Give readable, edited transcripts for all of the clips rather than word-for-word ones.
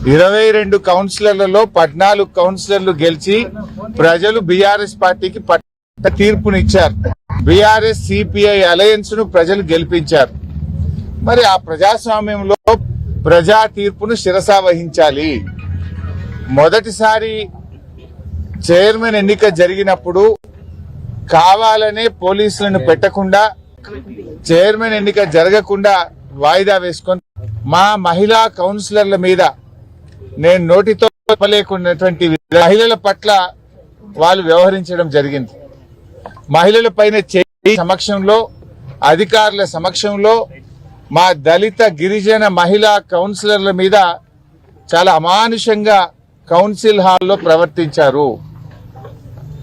22 కౌన్సిలర్లలో 14 కౌన్సిలర్లు గెలిచి ప్రజలు బీఆర్ఎస్ పార్టీకి తీర్పునిచ్చారు. బీఆర్ఎస్ సిపిఐ అలయన్స్ ను ప్రజలు గెలిపించారు. మరి ఆ ప్రజాస్వామ్యంలో ప్రజా తీర్పును శిరసా వహించాలి. మొదటిసారి చైర్మన్ ఎన్నిక జరిగినప్పుడు కావాలనే పోలీసులను పెట్టకుండా చైర్మన్ ఎన్నిక జరగకుండా వాయిదా వేసుకొని మా మహిళా కౌన్సిలర్ల మీద నేను నోటితో చెప్పలేకున్నటువంటి మహిళల పట్ల వాళ్ళు వ్యవహరించడం జరిగింది. మహిళల పైన సమక్షంలో అధికారుల సమక్షంలో మా దళిత గిరిజన మహిళా కౌన్సిలర్ల మీద చాలా అమానుషంగా కౌన్సిల్ హాల్లో ప్రవర్తించారు.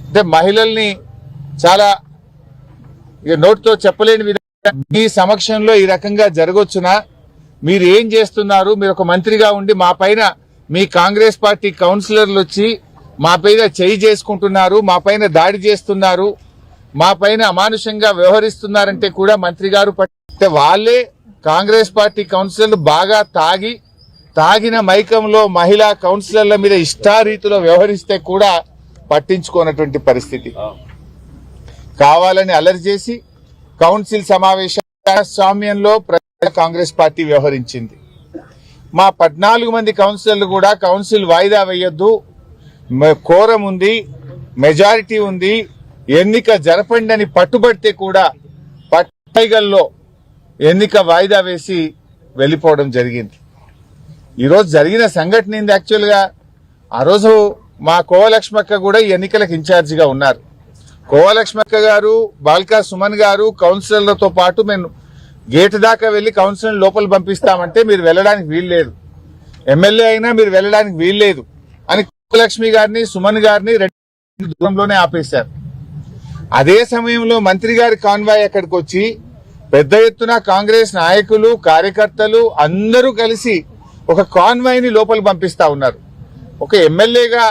అంటే మహిళల్ని చాలా నోటితో చెప్పలేని విధంగా మీ సమక్షంలో ఈ రకంగా జరగొచ్చునా, మీరు ఏం చేస్తున్నారు, మీరు ఒక మంత్రిగా ఉండి మా పైన మీ కాంగ్రెస్ పార్టీ కౌన్సిలర్లు వచ్చి మా పైన చేయి చేసుకుంటున్నారు, మా పైన దాడి చేస్తున్నారు, మా పైన అమానుషంగా వ్యవహరిస్తున్నారంటే కూడా మంత్రి గారు వాళ్ళే కాంగ్రెస్ పార్టీ కౌన్సిలర్లు బాగా తాగిన మైకంలో మహిళా కౌన్సిలర్ల మీద ఇష్టారీతిలో వ్యవహరిస్తే కూడా పట్టించుకోనటువంటి పరిస్థితి. కావాలని అలర్ట్ చేసి కౌన్సిల్ సమావేశంలో కాంగ్రెస్ పార్టీ వ్యవహరించింది. మా 14 మంది కౌన్సిలర్లు కూడా కౌన్సిల్ వాయిదా వేయొద్దు, కోరం ఉంది, మెజారిటీ ఉంది, ఎన్నిక జరపండి అని పట్టుబడితే కూడా పట్టైగల్లో ఎన్నిక వాయిదా వేసి వెళ్లిపోవడం జరిగింది. ఈరోజు జరిగిన సంఘటన ఏంది? యాక్చువల్ గా ఆ రోజు మా కోవలక్ష్మక్క కూడా ఈ ఎన్నికలకు ఇన్ఛార్జిగా ఉన్నారు. కోవలక్ష్మక్క గారు, బాల్కా సుమన్ గారు కౌన్సిలర్లతో పాటు మేము గేటు దాకా వెళ్లి కౌన్సిలర్ లోపల పంపిస్తామంటే మీరు వెళ్లడానికి వీల్లేదు, ఎమ్మెల్యే అయినా మీరు వెళ్లడానికి వీల్లేదు అని కోవలక్ష్మి గారిని సుమన్ గారిని దూరంలోనే ఆపేశారు. అదే సమయంలో మంత్రి గారి కాన్వాయ్ అక్కడికి వచ్చి పెద్ద ఎత్తున కాంగ్రెస్ నాయకులు కార్యకర్తలు అందరూ కలిసి ఒక కాన్వాయ్ ని లోపల పంపిస్తా ఉన్నారు. ఒక ఎమ్మెల్యేగా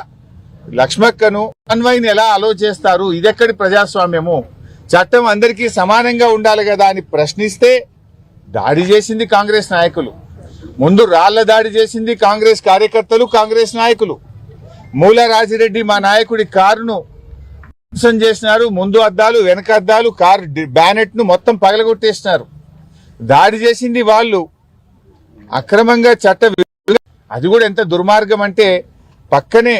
లక్ష్మక్కను కాన్వాయ్ని ఎలా అలో చేస్తారు? ఇదెక్కడి ప్రజాస్వామ్యము? చట్టం అందరికీ సమానంగా ఉండాలి కదా అని ప్రశ్నిస్తే దాడి చేసింది కాంగ్రెస్ నాయకులు. ముందు రాళ్ల దాడి చేసింది కాంగ్రెస్ కార్యకర్తలు, కాంగ్రెస్ నాయకులు. మూల రాజిరెడ్డి మా నాయకుడి కారును ధ్వంసం చేసినారు. ముందు అద్దాలు, వెనక అద్దాలు, కారు బ్యానెట్ ను మొత్తం పగలగొట్టేసినారు. దాడి చేసింది వాళ్ళు. అక్రమంగా అది కూడా ఎంత దుర్మార్గం అంటే పక్కనే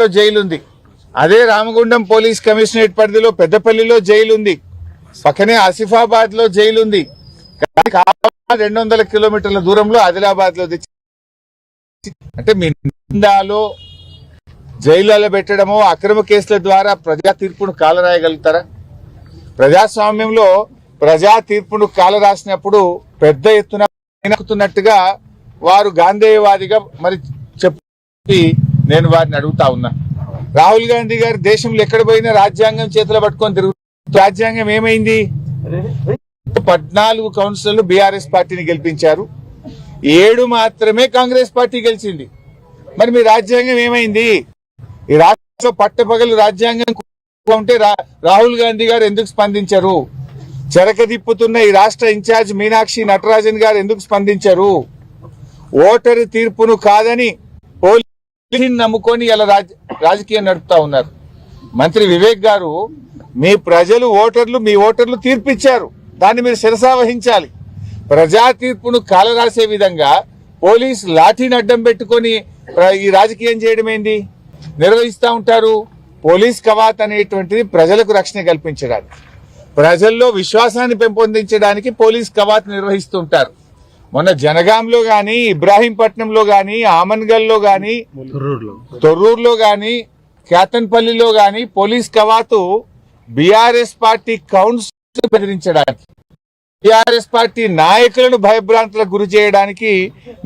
లో జైలుంది, అదే రామగుండం పోలీస్ కమిషనరేట్ పరిధిలో పెద్దపల్లిలో జైలుంది, పక్కనే ఆసిఫాబాద్ లో జైలుంది. 200 కిలోమీటర్ల దూరంలో ఆదిలాబాద్ లో అంటే మీ నిందాలో జైలులో పెట్టడమో అక్రమ కేసుల ద్వారా ప్రజా తీర్పును కాలరాయగలుగుతారా? ప్రజాస్వామ్యంలో ప్రజా తీర్పును కాలరాసినప్పుడు పెద్ద ఎత్తున వెనక్కుతున్నట్టుగా వారు గాంధేయవాదిగా మరి చెప్పి నేను వారిని అడుగుతా ఉన్నా. రాహుల్ గాంధీ గారు దేశంలో ఎక్కడ పోయినా రాజ్యాంగం చేతిలో పట్టుకొని తిరుగుతూ రాజ్యాంగం ఏమైంది? 14 కౌన్సిలర్లు బీఆర్ఎస్ పార్టీని గెలిపించారు, 7 మాత్రమే కాంగ్రెస్ పార్టీ గెలిచింది. మరి మీ రాజ్యాంగం ఏమైంది? ఈ రాష్ట్రంలో పట్టపగలు రాజ్యాంగం ఉంటే రాహుల్ గాంధీ గారు ఎందుకు స్పందించరు? చెరకదిప్పుతున్న ఈ రాష్ట్ర ఇన్ఛార్జ్ మీనాక్షి నటరాజన్ గారు ఎందుకు స్పందించరు? ఓటరు తీర్పును కాదని పోలీసుని నమ్ముకొని ఇలా రాజకీయం నడుపుతా ఉన్నారు. మంత్రి వివేక్ గారు, మీ ప్రజలు మీ ఓటర్లు తీర్పిచ్చారు, దాన్ని మీరు శిరసా వహించాలి. ప్రజా తీర్పును కాలరాసే విధంగా పోలీసు లాఠీని అడ్డం పెట్టుకొని ఈ రాజకీయం చేయడం ఏంది? నిర్వహిస్తూ ఉంటారు. పోలీస్ కవాత్ అనేటువంటిది ప్రజలకు రక్షణ కల్పించడానికి, ప్రజల్లో విశ్వాసాన్ని పెంపొందించడానికి పోలీస్ కవాత్ నిర్వహిస్తూ ఉంటారు. మొన్న జనగాంలో గాని, ఇబ్రాహీంపట్నంలో గాని, ఆమన్గల్లో గాని, తొర్రూరులో గాని, కేతన్పల్లిలో గాని పోలీస్ కవాతు బీఆర్ఎస్ పార్టీ కౌన్సిల్ బెదిరించడానికి, బీఆర్ఎస్ పార్టీ నాయకులను భయభ్రాంతులకు గురి చేయడానికి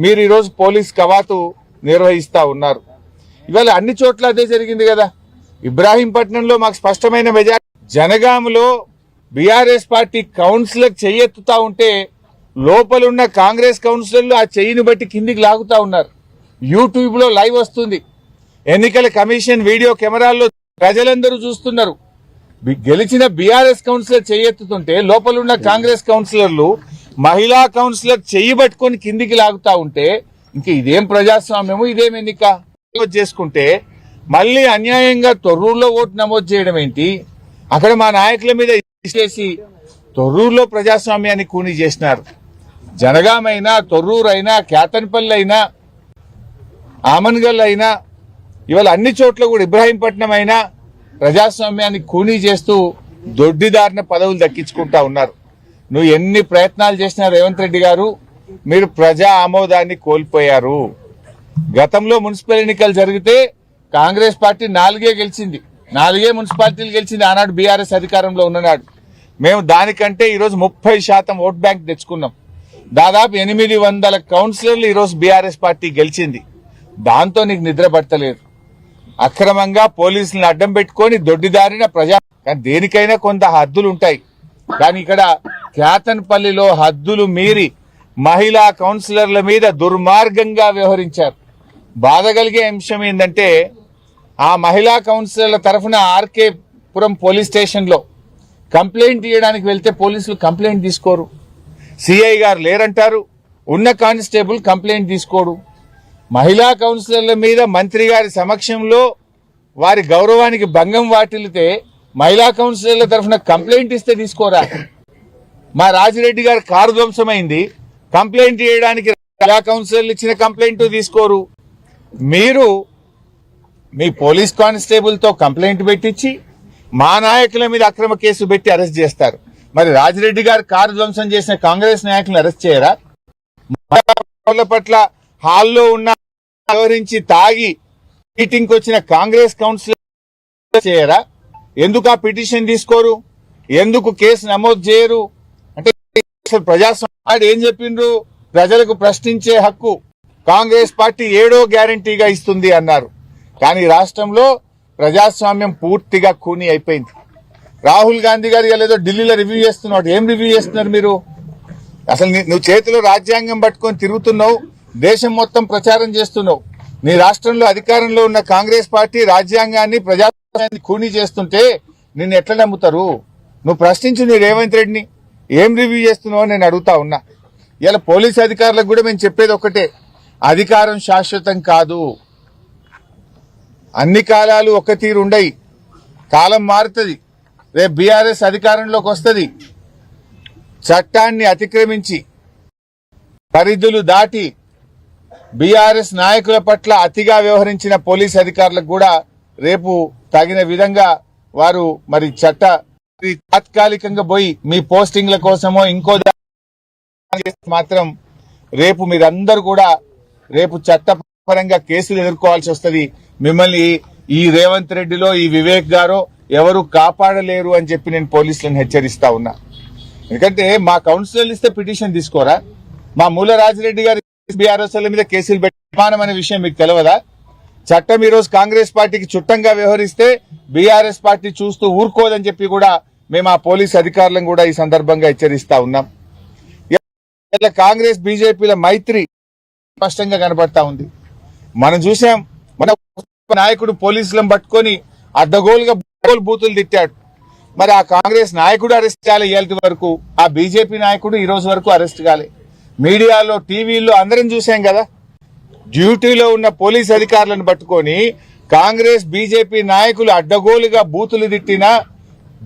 మీరు ఈరోజు పోలీస్ కవాతు నిర్వహిస్తా ఉన్నారు. ఇవాళ అన్ని చోట్ల అదే జరిగింది కదా. ఇబ్రాహీంపట్నంలో మాకు స్పష్టమైన మెజారిటీ, జనగాంలో బీఆర్ఎస్ పార్టీ కౌన్సిలర్ చెయ్యెత్తుతా ఉంటే లోపలున్న కాంగ్రెస్ కౌన్సిలర్లు ఆ చెయ్యిని బట్టి కిందికి లాగుతా ఉన్నారు. యూట్యూబ్ లో లైవ్ వస్తుంది, ఎన్నికల కమిషన్ వీడియో కెమెరాల్లో ప్రజలందరూ చూస్తున్నారు. గెలిచిన బీఆర్ఎస్ కౌన్సిలర్ చెయ్యెత్తుతుంటే లోపలున్న కాంగ్రెస్ కౌన్సిలర్లు మహిళా కౌన్సిలర్ చెయ్యి పట్టుకొని కిందికి లాగుతా ఉంటే ఇంక ఇదేం ప్రజాస్వామ్యము, ఇదేం ఎన్నిక చేసుకుంటే మళ్ళీ అన్యాయంగా తొర్రూరులో ఓటు నమోదు చేయడం ఏంటి? అక్కడ మా నాయకుల మీద చేసి తొర్రూరులో ప్రజాస్వామ్యాన్ని కూని చేసినారు. జనగామైనా, తొర్రూరు అయినా, కేతన్పల్లి అయినా, ఆమన్గల్ అయినా, ఇవాళ అన్ని చోట్ల కూడా ఇబ్రాహీంపట్నం అయినా ప్రజాస్వామ్యాన్ని కూనీ చేస్తూ దొడ్డిదారిన పదవులు దక్కించుకుంటా ఉన్నారు. నువ్వు ఎన్ని ప్రయత్నాలు చేసినా రేవంత్ రెడ్డి గారు, మీరు ప్రజా ఆమోదాన్ని కోల్పోయారు. గతంలో మున్సిపల్ ఎన్నికలు జరిగితే కాంగ్రెస్ పార్టీ 4 గెలిచింది, 4 మున్సిపాలిటీలు గెలిచింది. ఆనాడు బీఆర్ఎస్ అధికారంలో ఉన్ననాడు మేము దానికంటే ఈరోజు 30% ఓట్ బ్యాంక్ తెచ్చుకున్నాం. దాదాపు 800 కౌన్సిలర్లు ఈరోజు బీఆర్ఎస్ పార్టీ గెలిచింది. దాంతో నీకు నిద్ర పట్టలేదు. అక్రమంగా పోలీసులను అడ్డం పెట్టుకొని దొడ్డిదారిన కానీ దేనికైనా కొంత హద్దులు ఉంటాయి. కానీ ఇక్కడ కేతన్పల్లిలో హద్దులు మీరి మహిళా కౌన్సిలర్ల మీద దుర్మార్గంగా వ్యవహరించారు. బాధ కలిగే అంశం ఏంటంటే ఆ మహిళా కౌన్సిలర్ల తరఫున ఆర్కే పురం పోలీస్ స్టేషన్ లో కంప్లైంట్ ఇవ్వడానికి వెళ్తే పోలీసులు కంప్లైంట్ తీసుకోరు. సిఐ గారు లేరంటారు, ఉన్న కానిస్టేబుల్ కంప్లైంట్ తీసుకోడు. మహిళా కౌన్సిలర్ల మీద మంత్రి గారి సమక్షంలో వారి గౌరవానికి భంగం వాటిల్లితే మహిళా కౌన్సిలర్ల తరఫున కంప్లైంట్ ఇస్తే తీసుకోరా? మా రాజిరెడ్డి గారి కారు ధ్వంసమైంది, కంప్లైంట్ చేయడానికి మహిళా కౌన్సిలర్లు ఇచ్చిన కంప్లైంట్ తీసుకోరు. మీరు మీ పోలీస్ కానిస్టేబుల్ తో కంప్లైంట్ పెట్టించి మా నాయకుల మీద అక్రమ కేసు పెట్టి అరెస్ట్ చేస్తారు. మరి రాజిరెడ్డి గారు కారు ధ్వంసం చేసిన కాంగ్రెస్ నాయకులను అరెస్ట్ చేయరా? పట్ల హాల్లో ఉన్న వ్యవహరించి తాగి మీటింగ్ వచ్చిన కాంగ్రెస్ కౌన్సిలర్ చేయరా? ఎందుకు ఆ పిటిషన్ తీసుకోరు? ఎందుకు కేసు నమోదు చేయరు? అంటే ప్రజాస్వామ్యం ఏం చెప్పిండ్రు? ప్రజలకు ప్రశ్నించే హక్కు కాంగ్రెస్ పార్టీ 7వ గ్యారంటీగా ఇస్తుంది అన్నారు. కానీ రాష్ట్రంలో ప్రజాస్వామ్యం పూర్తిగా కూని అయిపోయింది. రాహుల్ గాంధీ గారు ఏదో ఢిల్లీలో రివ్యూ చేస్తున్నాడు. ఏం రివ్యూ చేస్తున్నారు మీరు? అసలు నువ్వు చేతిలో రాజ్యాంగం పట్టుకొని తిరుగుతున్నావు, దేశం మొత్తం ప్రచారం చేస్తున్నావు. నీ రాష్ట్రంలో అధికారంలో ఉన్న కాంగ్రెస్ పార్టీ రాజ్యాంగాన్ని, ప్రజాస్వామ్యాన్ని కూని చేస్తుంటే నిన్ను ఎట్లా నమ్ముతారు? నువ్వు ప్రశ్నించు నీ రేవంత్ రెడ్డిని, ఏం రివ్యూ చేస్తున్నావు నేను అడుగుతా ఉన్నా. ఇలా పోలీస్ అధికారులకు కూడా మేము చెప్పేది ఒక్కటే, అధికారం శాశ్వతం కాదు. అన్ని కాలాలు ఒక తీరు ఉండయి, కాలం మారుతుంది. రేపు బీఆర్ఎస్ అధికారంలోకి వస్తుంది. చట్టాన్ని అతిక్రమించి పరిధులు దాటి బీఆర్ఎస్ నాయకుల పట్ల అతిగా వ్యవహరించిన పోలీస్ అధికారులకు కూడా రేపు తగిన విధంగా వారు మరి తాత్కాలికంగా పోయి మీ పోస్టింగ్ల కోసమో ఇంకో మాత్రం రేపు మీరందరూ కూడా రేపు చట్టపరంగా కేసులు ఎదుర్కోవాల్సి వస్తుంది. మిమ్మల్ని ఈ రేవంత్ రెడ్డిలో ఈ వివేక్ గారో ఎవరు కాపాడలేరు అని చెప్పి నేను పోలీసులను హెచ్చరిస్తా ఉన్నా. ఎందుకంటే మా కౌన్సిలర్లు ఇస్తే పిటిషన్ తీసుకోరా? మా మూల రాజిరెడ్డి గారి బీఆర్ఎస్ మీద కేసులు పెట్టమనే విషయం మీకు తెలియదా? చట్టం ఈరోజు కాంగ్రెస్ పార్టీకి చుట్టంగా వ్యవహరిస్తే బీఆర్ఎస్ పార్టీ చూస్తూ ఊరుకోదని చెప్పి కూడా మేము ఆ పోలీస్ అధికారులను కూడా ఈ సందర్భంగా హెచ్చరిస్తా ఉన్నాం. కాంగ్రెస్ బీజేపీల మైత్రి స్పష్టంగా కనబడతా ఉంది. మనం చూసాం, మన నాయకుడు పోలీసులను పట్టుకొని అడ్డగోలుగా బూతులు తిట్టాడు. మరి ఆ కాంగ్రెస్ నాయకుడు అరెస్ట్ కాలే ఇవాళ వరకు, ఆ బీజేపీ నాయకుడు ఈ రోజు వరకు అరెస్ట్ కాలే. మీడియాలో, టీవీల్లో అందరం చూసాం కదా, డ్యూటీలో ఉన్న పోలీస్ అధికారులను పట్టుకొని కాంగ్రెస్ బీజేపీ నాయకులు అడ్డగోలుగా బూతులు తిట్టినా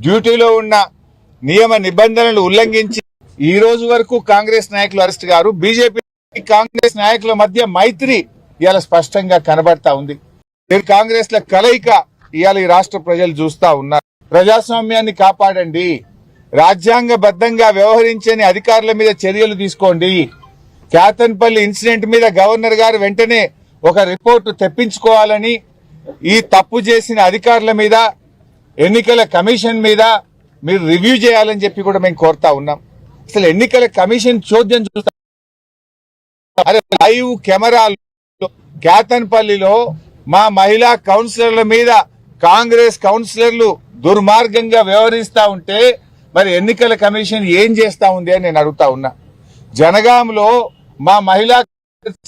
డ్యూటీలో ఉన్న నియమ నిబంధనలు ఉల్లంఘించి ఈ రోజు వరకు కాంగ్రెస్ నాయకులు అరెస్ట్ గారు. బీజేపీ కాంగ్రెస్ నాయకుల మధ్య మైత్రి ఇవాళ స్పష్టంగా కనబడతా ఉంది. కాంగ్రెస్ ల కలయిక ఇవాళ ఈ రాష్ట్ర ప్రజలు చూస్తా ఉన్నారు. ప్రజాస్వామ్యాన్ని కాపాడండి, రాజ్యాంగబద్ధంగా వ్యవహరించని అధికారుల మీద చర్యలు తీసుకోండి. కేతన్పల్లి ఇన్సిడెంట్ మీద గవర్నర్ గారు వెంటనే ఒక రిపోర్టు తెప్పించుకోవాలని, ఈ తప్పు చేసిన అధికారుల మీద, ఎన్నికల కమిషన్ మీద మీరు రివ్యూ చేయాలని చెప్పి కూడా మేము కోరుతా ఉన్నాం. అసలు ఎన్నికల కమిషన్ చోద్యం చూస్తా, అరే లైవ్ కెమెరాలు కేతన్పల్లిలో మా మహిళా కౌన్సిలర్ల మీద కాంగ్రెస్ కౌన్సిలర్లు దుర్మార్గంగా వ్యవహరిస్తా ఉంటే మరి ఎన్నికల కమిషన్ ఏం చేస్తా ఉంది అని నేను అడుగుతా ఉన్నా. జనగాంలో మా మహిళా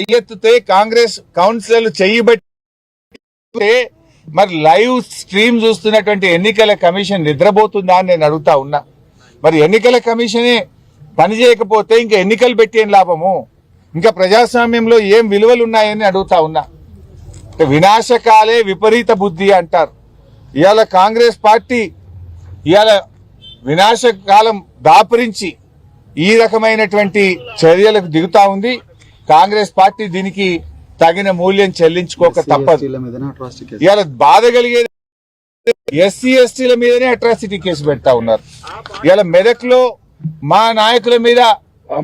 చెయ్యెత్తితే కాంగ్రెస్ కౌన్సిలర్లు చెయ్యబట్టి మరి లైవ్ స్ట్రీమ్ చూస్తున్నటువంటి ఎన్నికల కమిషన్ నిద్రపోతుందా అని నేను అడుగుతా ఉన్నా. మరి ఎన్నికల కమిషనే పని చేయకపోతే ఇంకా ఎన్నికలు పెట్టి ఏం లాభము? ఇంకా ప్రజాస్వామ్యంలో ఏం విలువలు ఉన్నాయని అడుగుతా ఉన్నా. వినాశకాలే విపరీత బుద్ధి అంటారు. ఇవాళ కాంగ్రెస్ పార్టీ ఇవాళ వినాశకాలం దాపురించి ఈ రకమైనటువంటి చర్యలకు దిగుతా ఉంది. కాంగ్రెస్ పార్టీ దీనికి తగిన మూల్యం చెల్లించుకోక తప్పదు. ఇవాళ బాధ కలిగేది ఎస్సీ ఎస్టీల మీదనే అట్రాసిటీ కేసు పెడతా ఉన్నారు. ఇవాళ మెదక్ లో మా నాయకుల మీద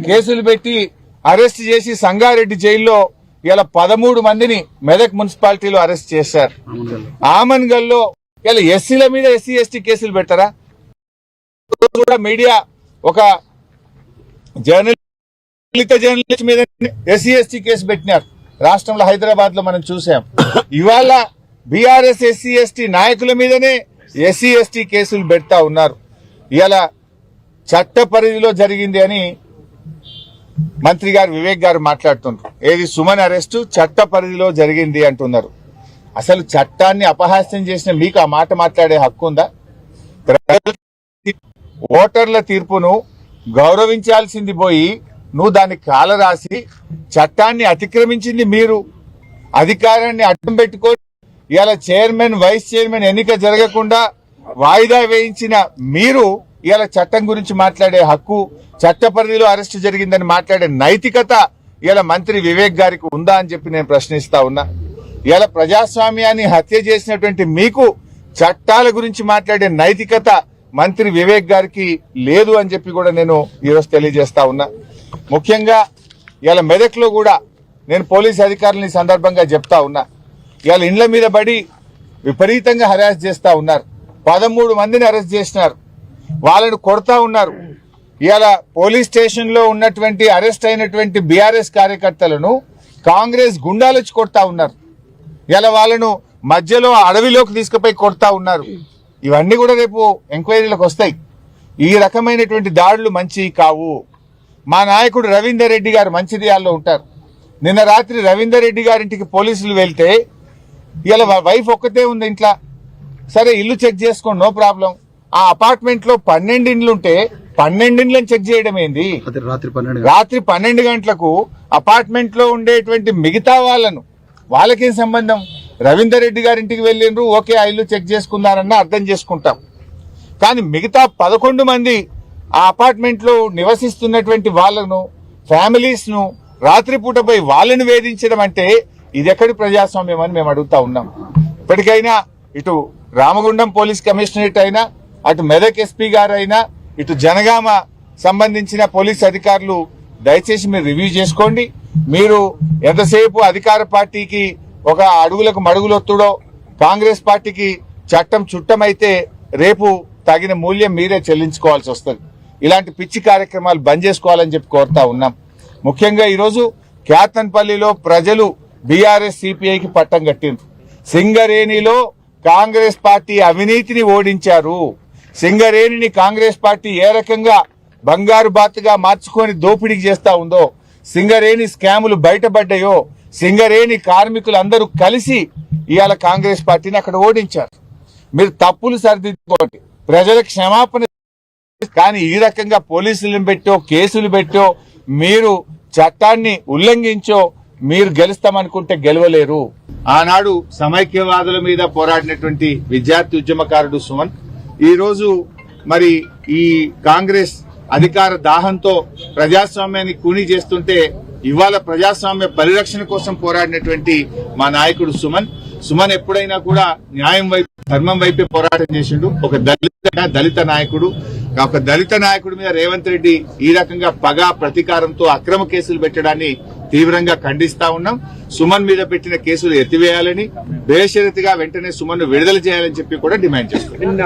కేసులు పెట్టి అరెస్ట్ చేసి సంగారెడ్డి జైల్లో ఇలా 13 మందిని మెదక్ మున్సిపాలిటీలో అరెస్ట్ చేశారు. ఆమన్గల్ లో ఇలా ఎస్సీల మీద ఎస్సీ ఎస్టీ కేసులు పెట్టారా? కూడా మీడియా ఒక జర్నలిస్ట్ మీద ఎస్సీ ఎస్టీ కేసు పెట్టినారు. రాష్ట్రంలో హైదరాబాద్ లో మనం చూసాం. ఇవాళ బీఆర్ఎస్ ఎస్సీ ఎస్టీ నాయకుల మీదనే ఎస్సీ ఎస్టీ కేసులు పెడతా ఉన్నారు. ఇవాళ చట్ట పరిధిలో జరిగింది అని మంత్రి గారు వివేక్ గారు మాట్లాడుతున్నారు. ఏది సుమన్ అరెస్టు చట్ట పరిధిలో జరిగింది అంటున్నారు. అసలు చట్టాన్ని అపహాస్యం చేసిన మీకు ఆ మాట మాట్లాడే హక్కు ఉందా? ఓటర్ల తీర్పును గౌరవించాల్సింది పోయి నువ్వు దాన్ని కాలరాసి చట్టాన్ని అతిక్రమించింది మీరు. అధికారాన్ని అడ్డం పెట్టుకొని ఇవాళ చైర్మన్ వైస్ చైర్మన్ ఎన్నిక జరగకుండా వాయిదా వేయించిన మీరు ఇవాళ చట్టం గురించి మాట్లాడే హక్కు, చట్ట పరిధిలో అరెస్టు జరిగిందని మాట్లాడే నైతికత ఇవాళ మంత్రి వివేక్ గారికి ఉందా అని చెప్పి నేను ప్రశ్నిస్తా ఉన్నా. ఇవాళ ప్రజాస్వామ్యాన్ని హత్య చేసినటువంటి మీకు చట్టాల గురించి మాట్లాడే నైతికత మంత్రి వివేక్ గారికి లేదు అని చెప్పి కూడా నేను ఈరోజు తెలియజేస్తా ఉన్నా. ముఖ్యంగా ఇవాళ మెదక్ లో కూడా నేను పోలీస్ అధికారులని సందర్భంగా చెప్తా ఉన్నా. ఇవాళ ఇండ్ల మీద పడి విపరీతంగా హరాస్ చేస్తా ఉన్నారు. 13 మందిని అరెస్ట్ చేసినారు. వాళ్ళను కొడతా ఉన్నారు. ఇవాళ పోలీస్ స్టేషన్ లో ఉన్నటువంటి అరెస్ట్ అయినటువంటి బీఆర్ఎస్ కార్యకర్తలను కాంగ్రెస్ గుండాలు వచ్చి కొడతా ఉన్నారు. ఇలా వాళ్ళను మధ్యలో అడవిలోకి తీసుకుపోయి కొడతా ఉన్నారు. ఇవన్నీ కూడా రేపు ఎంక్వైరీలకు వస్తాయి. ఈ రకమైనటువంటి దాడులు మంచి కావు. మా నాయకుడు రవీందర్ రెడ్డి గారు మంచిర్యాలలో ఉంటారు. నిన్న రాత్రి రవీందర్ రెడ్డి గారింటికి పోలీసులు వెళ్తే ఇలా వైఫ్ ఒక్కతే ఉంది ఇంట్లో. సరే ఇల్లు చెక్ చేసుకోండి, నో ప్రాబ్లం. ఆ అపార్ట్మెంట్ లో 12 ఇండ్లుంటే 12 ఇండ్లను చెక్ చేయడం ఏంది? రాత్రి 12 గంటలకు అపార్ట్మెంట్ లో ఉండేటువంటి మిగతా వాళ్ళకేం సంబంధం? రవీందర్ రెడ్డి గారింటికి వెళ్ళిండ్రు, ఓకే ఆ ఇల్లు చెక్ చేసుకున్నారన్న అర్థం చేసుకుంటాం. కానీ మిగతా 11 మంది ఆ అపార్ట్మెంట్ లో నివసిస్తున్నటువంటి వాళ్ళను, ఫ్యామిలీస్ ను రాత్రిపూట పోయి వాళ్ళని వేధించడం అంటే ఇది ఎక్కడి ప్రజాస్వామ్యం అని మేము అడుగుతా ఉన్నాం. ఇప్పటికైనా ఇటు రామగుండం పోలీస్ కమిషనరేట్ అయినా, అటు మెదక్ ఎస్పీ గారు అయినా, ఇటు జనగామ సంబంధించిన పోలీస్ అధికారులు దయచేసి మీరు రివ్యూ చేసుకోండి. మీరు ఎంతసేపు అధికార పార్టీకి ఒక అడుగులకు మడుగులొత్తుడో, కాంగ్రెస్ పార్టీకి చట్టం చుట్టమైతే రేపు తగిన మూల్యం మీరే చెల్లించుకోవాల్సి వస్తుంది. ఇలాంటి పిచ్చి కార్యక్రమాలు బంద్ చేసుకోవాలని చెప్పి కోరుతా ఉన్నాం. ముఖ్యంగా ఈరోజు క్యాతన్పల్లిలో ప్రజలు బీఆర్ఎస్ సిపిఐకి పట్టం కట్టిండ్రు. సింగరేణిలో కాంగ్రెస్ పార్టీ అవినీతిని ఓడించారు. సింగరేణిని కాంగ్రెస్ పార్టీ ఏ రకంగా బంగారు బాతుగా మార్చుకొని దోపిడీకి చేస్తా ఉందో, సింగరేణి స్కాములు బయటపడ్డాయో, సింగరేణి కార్మికులందరూ కలిసి ఇవాళ కాంగ్రెస్ పార్టీని అక్కడ ఓడించారు. మీరు తప్పులు సరిదిద్దుకోండి, ప్రజలకు క్షమాపణ. కానీ ఈ రకంగా పోలీసులను పెట్టో, కేసులు పెట్టో, మీరు చట్టాన్ని ఉల్లంఘించో మీరు గెలుస్తామనుకుంటే గెలవలేరు. ఆనాడు సమైక్యవాదుల మీద పోరాడినటువంటి విద్యార్థి ఉద్యమకారుడు సుమన్ ఈ రోజు మరి ఈ కాంగ్రెస్ అధికార దాహంతో ప్రజాస్వామ్యాన్ని కూని చేస్తుంటే ఇవాళ ప్రజాస్వామ్య పరిరక్షణ కోసం పోరాడినటువంటి మా నాయకుడు సుమన్ ఎప్పుడైనా కూడా న్యాయం వైపు, ధర్మం వైపే పోరాటం చేసిండు. ఒక దళిత నాయకుడు. ఒక దళిత నాయకుడి మీద రేవంత్ రెడ్డి ఈ రకంగా పగ ప్రతీకారంతో అక్రమ కేసులు పెట్టడాన్ని తీవ్రంగా ఖండిస్తా ఉన్నాం. సుమన్ మీద పెట్టిన కేసులు ఎత్తివేయాలని, బేషరతుగా వెంటనే సుమన్ ను విడుదల చేయాలని చెప్పి కూడా డిమాండ్ చేస్తున్నాం.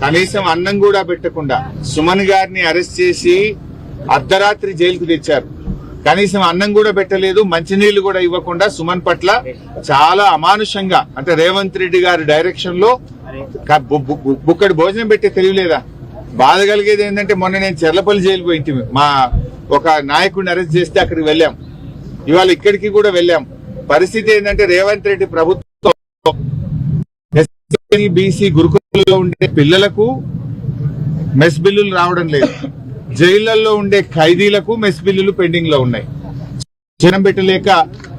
కనీసం అన్నం కూడా పెట్టకుండా సుమన్ గారిని అరెస్ట్ చేసి అర్ధరాత్రి జైలుకు తెచ్చారు. కనీసం అన్నం కూడా పెట్టలేదు, మంచినీళ్లు కూడా ఇవ్వకుండా సుమన్ పట్ల చాలా అమానుషంగా, అంటే రేవంత్ రెడ్డి గారి డైరెక్షన్ లో బుక్కడి భోజనం పెట్టే తెలియలేదా? బాధ కలిగేది ఏంటంటే మొన్న నేను చెర్లపల్లి జైలు పోయింటి, మా ఒక నాయకుడిని అరెస్ట్ చేస్తే అక్కడికి వెళ్ళాం. ఇవాళ ఇక్కడికి కూడా వెళ్ళాం. పరిస్థితి ఏంటంటే రేవంత్ రెడ్డి ప్రభుత్వం బీసీ గురుకుల స్కూల్లో ఉండే పిల్లలకు మెస్ బిల్లులు రావడం లేదు. జైళ్లలో ఉండే ఖైదీలకు మెస్ బిల్లులు పెండింగ్ లో ఉన్నాయి. జనం పెట్టలేక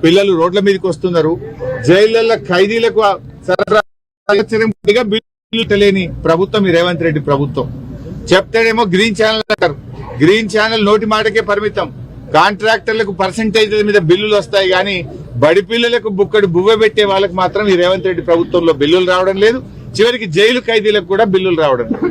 పిల్లలు రోడ్ల మీదకి వస్తున్నారు. జైళ్లలో ఖైదీలకు బిల్లు తెలియని ప్రభుత్వం ఈ రేవంత్ రెడ్డి ప్రభుత్వం. చెప్తాడేమో గ్రీన్ ఛానల్ అంటారు. గ్రీన్ ఛానల్ నోటి మాటకే పరిమితం. కాంట్రాక్టర్లకు పర్సంటేజ్ మీద బిల్లులు వస్తాయి కానీ బడి పిల్లలకు బుక్కడు బువ్వ పెట్టే వాళ్ళకి మాత్రం ఈ రేవంత్ రెడ్డి ప్రభుత్వంలో బిల్లులు రావడం లేదు. చివరికి జైలు ఖైదీలకు కూడా బిల్లులు రావడం లేదు.